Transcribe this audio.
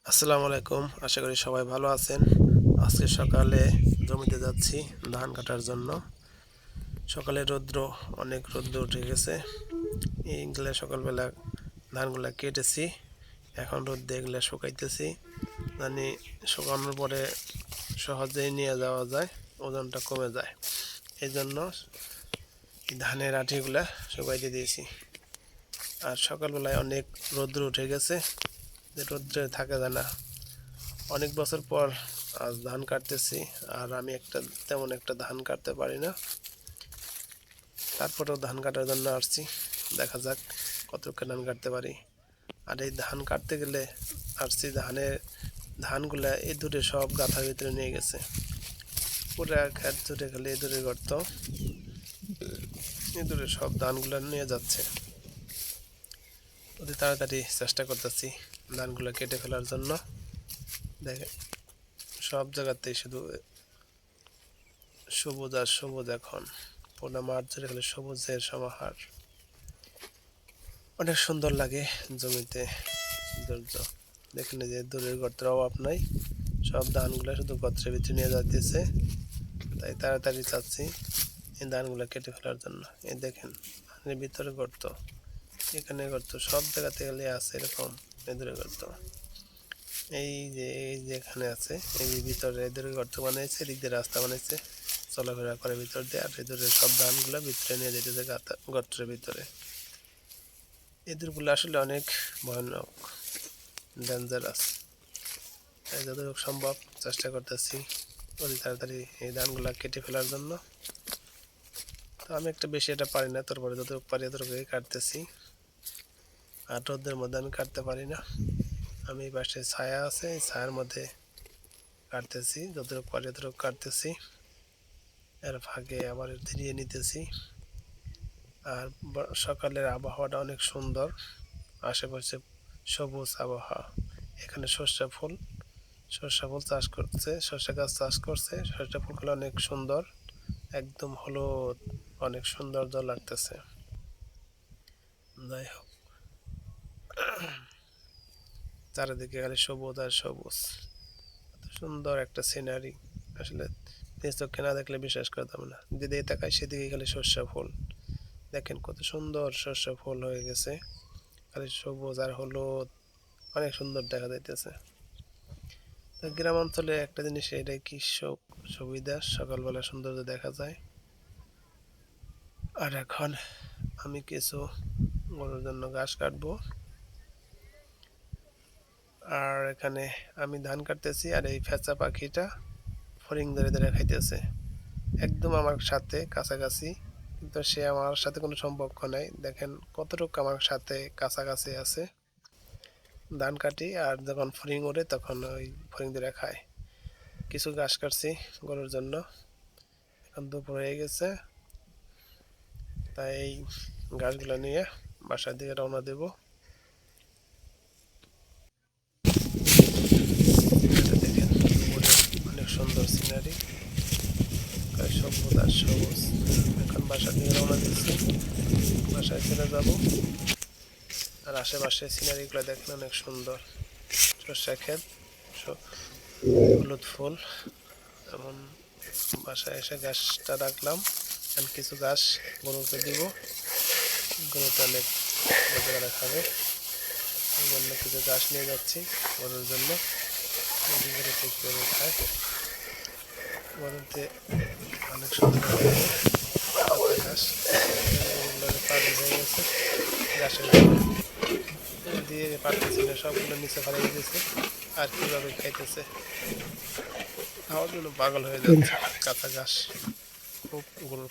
আসসালামু আলাইকুম, আশা করি সবাই ভালো আছেন। আজকে সকালে জমিতে যাচ্ছি ধান কাটার জন্য। সকালে অনেক রৌদ্র উঠে গেছে। এইগুলা সকালবেলা ধানগুলা কেটেছি, এখন রোদ্রে এগুলা শুকাইতেছি, জানি শুকানোর পরে সহজেই নিয়ে যাওয়া যায়, ওজনটা কমে যায়। এই জন্য ধানের আঠিগুলা শুকাইতে দিয়েছি। আর সকালবেলায় অনেক রৌদ্র উঠে গেছে, যে রৌদ্রে থাকা যায় না। অনেক বছর পর আজ ধান কাটতেছি, আর আমি তেমন একটা ধান কাটতে পারি না। তারপরেও ধান কাটার জন্য আসছি, দেখা যাক কতটুকু ধান কাটতে পারি। আর এই ধান কাটতে গেলে আসছি, ধানগুলা এই দূরে সব গাথার ভিতরে নিয়ে গেছে, পুরা খেত জুড়ে খালি এই দূরে গর্ত, এই দূরে সব ধানগুলা নিয়ে যাচ্ছে। অতি তাড়াতাড়ি চেষ্টা করতেছি ধানগুলো কেটে ফেলার জন্য। দেখে সব জায়গাতেই শুধু সবুজ আর সবুজ, এখন পুরো মাঠ জুড়ে খালি সবুজের সমাহার। অনেক সুন্দর লাগে জমিতে সৌন্দর্য। দেখেন যে দূরের গর্তের অভাব নাই, সব ধানগুলো শুধু গর্তের ভিতরে নিয়ে যাচ্ছে। তাই তাড়াতাড়ি চাচ্ছি এই ধানগুলো কেটে ফেলার জন্য। এই দেখেন ধানের ভিতরে গর্ত, এখানে গর্ত, সব জায়গাতে গেলে আছে এরকম এদুরে গর্ত। এই যে এখানে আছে, এই ভিতরে এদের গর্ত বানাইছে, এদিক দিয়ে রাস্তা বানাইছে, চলাফেরা করে ভিতর দিয়ে। আর এদের সব ধানগুলো ভিতরে নিয়ে যেতেছে গর্তের ভিতরে। এদেরগুলো আসলে অনেক ভয়ানক, ডেঞ্জারাস। তাই যতটুকু সম্ভব চেষ্টা করতেছি অতি তাড়াতাড়ি এই ধানগুলো কেটে ফেলার জন্য। তো আমি একটা বেশি এটা পারি না, তারপরে যতটুকু পারি ততটুকুই কাটতেছি। আর রোদের মধ্যে আমি কাটতে পারি না, আমি পাশে ছায়া আছে, এই ছায়ার মধ্যে কাটতেছি, যতটুকু পারি ততটুকু কাটতেছি। এর ফাঁকে আবার ধীরিয়ে নিতেছি। আর সকালের আবহাওয়াটা অনেক সুন্দর, আশেপাশে সবুজ আবহাওয়া। এখানে সর্ষে ফুল চাষ করছে, সর্ষে গাছ চাষ করছে। সর্ষে ফুলগুলো অনেক সুন্দর, একদম হলুদ, অনেক সৌন্দর্য লাগতেছে। যাই হোক, চারিদিকে খালি সবুজ আর সবুজ, এত সুন্দর একটা সিনারি। আসলে নিজ চোখে না দেখলে বিশ্বাস করতাম না। যেদিকে তাকাই সেদিকে খালি সর্ষে ফুল। দেখেন কত সুন্দর সর্ষে ফুল হয়ে গেছে, খালি সবুজ আর হলুদ, অনেক সুন্দর দেখা যাইতেছে। গ্রাম অঞ্চলে একটা জিনিস, এটাই কি সুবিধা, সকালবেলা সৌন্দর্য দেখা যায়। আর এখন আমি কিছু গরুর জন্য ঘাস কাটবো। আর এখানে আমি ধান কাটতেছি, আর এই ফেঁচা পাখিটা ফড়িং ধরে ধরে খাইতেছে, একদম আমার সাথে কাছাকাছি, কিন্তু সে আমার সাথে কোনো সম্পর্ক নাই। দেখেন কতটুকু আমার সাথে কাছাকাছি আছে। ধান কাটি আর যখন ফড়িং ওঠে তখন ওই ফড়িং ধরে খায়। কিছু ঘাস কাটছি গরুর জন্য, এখন দুপুর হয়ে গেছে, তাই এই ঘাসগুলো নিয়ে বাসার দিকে রওনা দেব। দেখেন দুপুরের অনেক সুন্দর সিনারি, সবুজ আর সবুজ। এখন বাসার দিকে রওনা দিচ্ছি, বাসায় চলে যাব। আর আশেপাশে সিনারিগুলো দেখেন অনেক সুন্দর, সর্ষা ক্ষেত, হলুদ ফুল। এমন বাসায় এসে ঘাসটা রাখলাম, আর কিছু ঘাস গরুকে দিব, গরুতে অনেক মজা খাবে। এই জন্য কিছু ঘাস নিয়ে যাচ্ছি গরুর জন্য, গরুতে কীভাবে খায়। গরুতে অনেক সুন্দর কাঁচা ঘাস, গরুগুলো পানি হয়ে গেছে ঘাসের দিয়ে পারতেছি না, সবগুলো নিচে ফেলে দিয়েছে। আর কীভাবে খাইতেছে, খাওয়ার জন্য পাগল হয়ে যাচ্ছে। কাঁচা ঘাস খুব গরুর